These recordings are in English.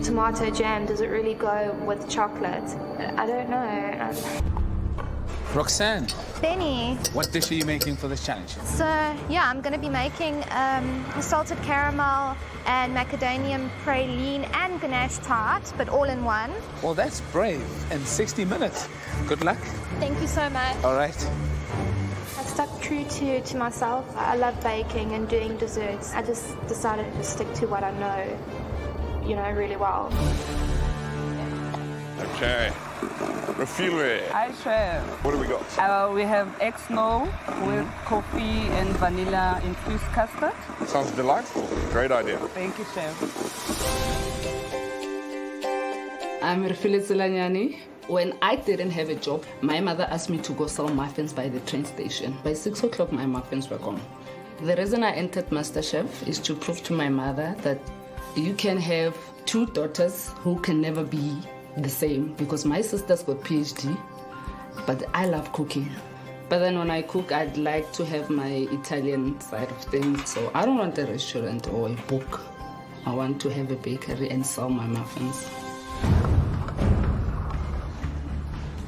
Tomato jam, does it really go with chocolate? I don't know. Roxanne, Benny. what dish are you making for this challenge? So, yeah, I'm going to be making salted caramel and macadamian praline and ganache tart, but all in one. Well, that's brave. In 60 minutes. Good luck. Thank you so much. All right. I stuck true to myself. I love baking and doing desserts. I just decided to stick to what I know, really well. Okay. Rafili. Hi, chef. What do we got? We have egg snow with coffee and vanilla infused custard. Sounds delightful. Great idea. Thank you, chef. I'm Rafili Zilanyani. When I didn't have a job, my mother asked me to go sell muffins by the train station. By 6 o'clock, my muffins were gone. The reason I entered MasterChef is to prove to my mother that you can have 2 daughters who can never be the same, because my sister's got PhD, but I love cooking. But then when I cook, I'd like to have my Italian side of things. So I don't want a restaurant or a book. I want to have a bakery and sell my muffins.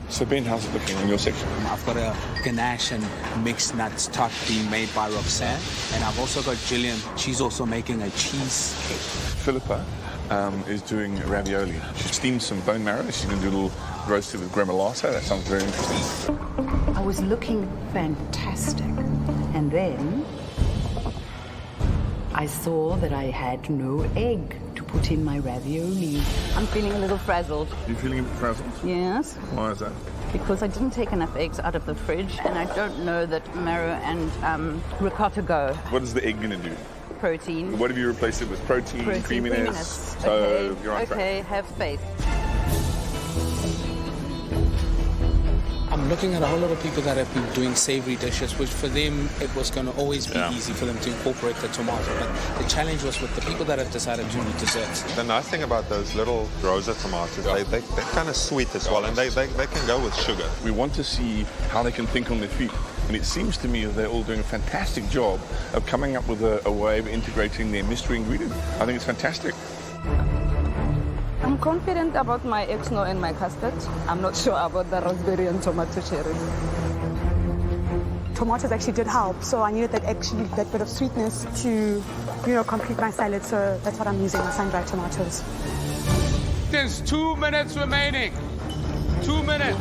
So Ben, how's it looking in your section? I've got a ganache and mixed nuts tart being made by Roxanne. And I've also got Gillian. She's also making a cheesecake. Philippa is doing ravioli. She steamed some bone marrow. She's going to do a little roasted with gremolata. That sounds very interesting. I was looking fantastic. And then I saw that I had no egg to put in my ravioli. I'm feeling a little frazzled. You feeling a bit frazzled? Yes. Why is that? Because I didn't take enough eggs out of the fridge, and I don't know that marrow and ricotta go. What is the egg going to do? Protein. What have you replaced it with? Protein, creaminess. So Okay, you're on track. okay, have faith. I'm looking at a whole lot of people that have been doing savory dishes, which for them, it was going to always be easy for them to incorporate the tomato. But the challenge was with the people that have decided to do desserts. The nice thing about those little rosa tomatoes, they're kind of sweet as well, and they can go with sugar. We want to see how they can think on their feet. And it seems to me that they're all doing a fantastic job of coming up with a way of integrating their mystery ingredient. I think it's fantastic. I'm confident about my egg snow and my custard. I'm not sure about the raspberry and tomato cherries. Tomatoes actually did help, so I needed that bit of sweetness to, complete my salad. So that's what I'm using, my sun-dried tomatoes. There's 2 minutes remaining. 2 minutes.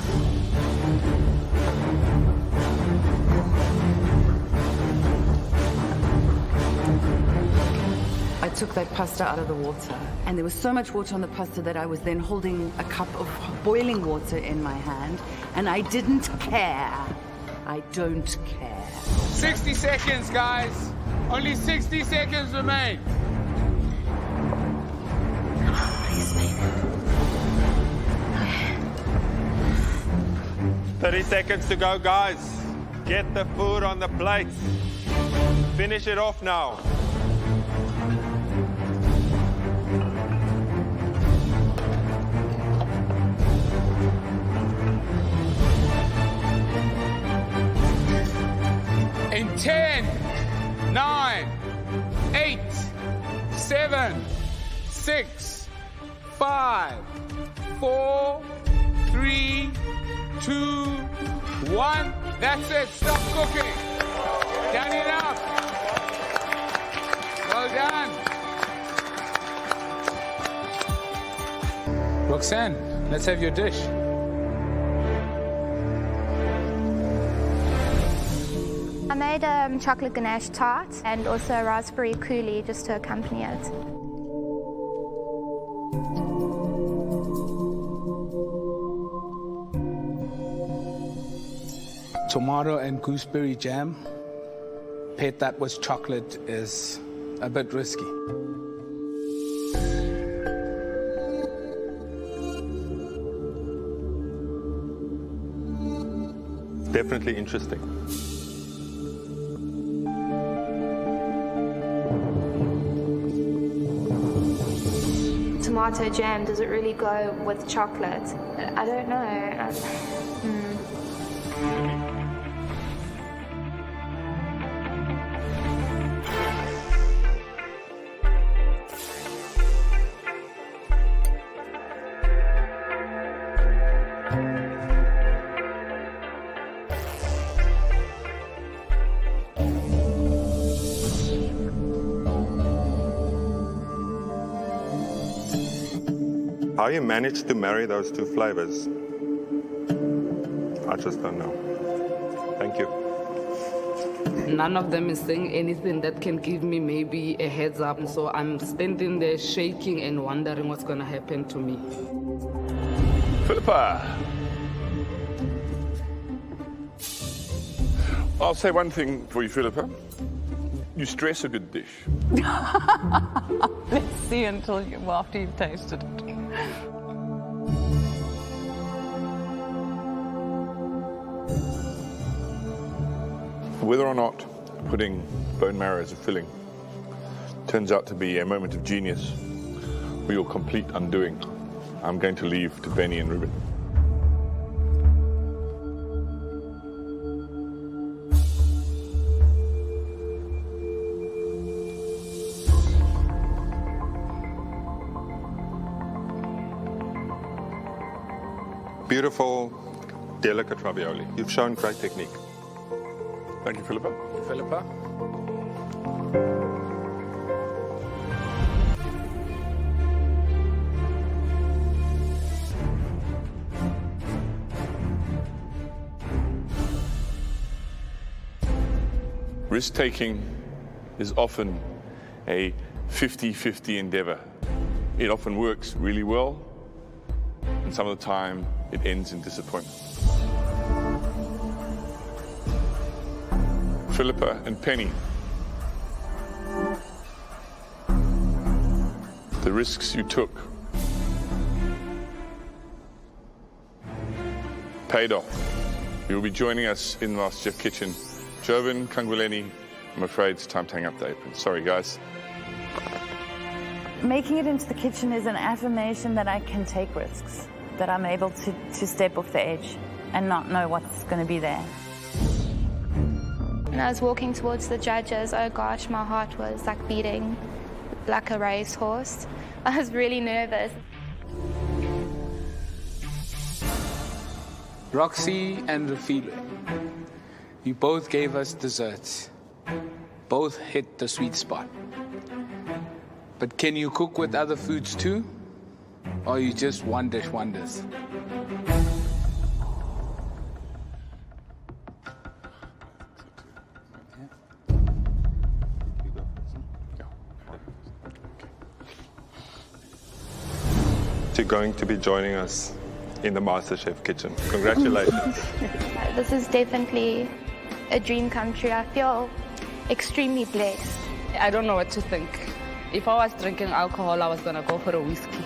I took that pasta out of the water, and there was so much water on the pasta that I was then holding a cup of boiling water in my hand, and I didn't care. I don't care. 60 seconds, guys. Only 60 seconds remain. 30 seconds to go, guys. Get the food on the plates. Finish it off now. In 10, 9, 8, 7, 6, 5, 4, 3, 2, 1. That's it. Stop cooking. Done enough. Well done. Roxanne, let's have your dish. I made a chocolate ganache tart and also a raspberry coulis just to accompany it. Tomato and gooseberry jam, paired that with chocolate, is a bit risky. Definitely interesting. Tomato jam, does it really go with chocolate? I don't know. How you managed to marry those two flavors, I just don't know. Thank you. None of them is saying anything that can give me maybe a heads up. So I'm standing there shaking and wondering what's going to happen to me. Philippa. I'll say one thing for you, Philippa. You stress a good dish. Let's see after you've tasted it. Whether or not putting bone marrow as a filling turns out to be a moment of genius or your complete undoing, I'm going to leave to Benny and Ruben. Beautiful, delicate ravioli. You've shown great technique. Thank you, Philippa. Philippa? Risk-taking is often a 50-50 endeavor. It often works really well, and some of the time it ends in disappointment. Philippa and Penny, the risks you took paid off. You'll be joining us in the MasterChef kitchen. Jovan, Kangweleni, I'm afraid it's time to hang up the apron. Sorry, guys. Making it into the kitchen is an affirmation that I can take risks, that I'm able to step off the edge and not know what's going to be there. When I was walking towards the judges, oh gosh, my heart was like beating like a racehorse. I was really nervous. Roxy and Refile, you both gave us desserts. Both hit the sweet spot. But can you cook with other foods too? Or are you just one dish wonders? You're going to be joining us in the MasterChef kitchen. Congratulations. This is definitely a dream come true. I feel extremely blessed. I don't know what to think. If I was drinking alcohol, I was going to go for a whiskey.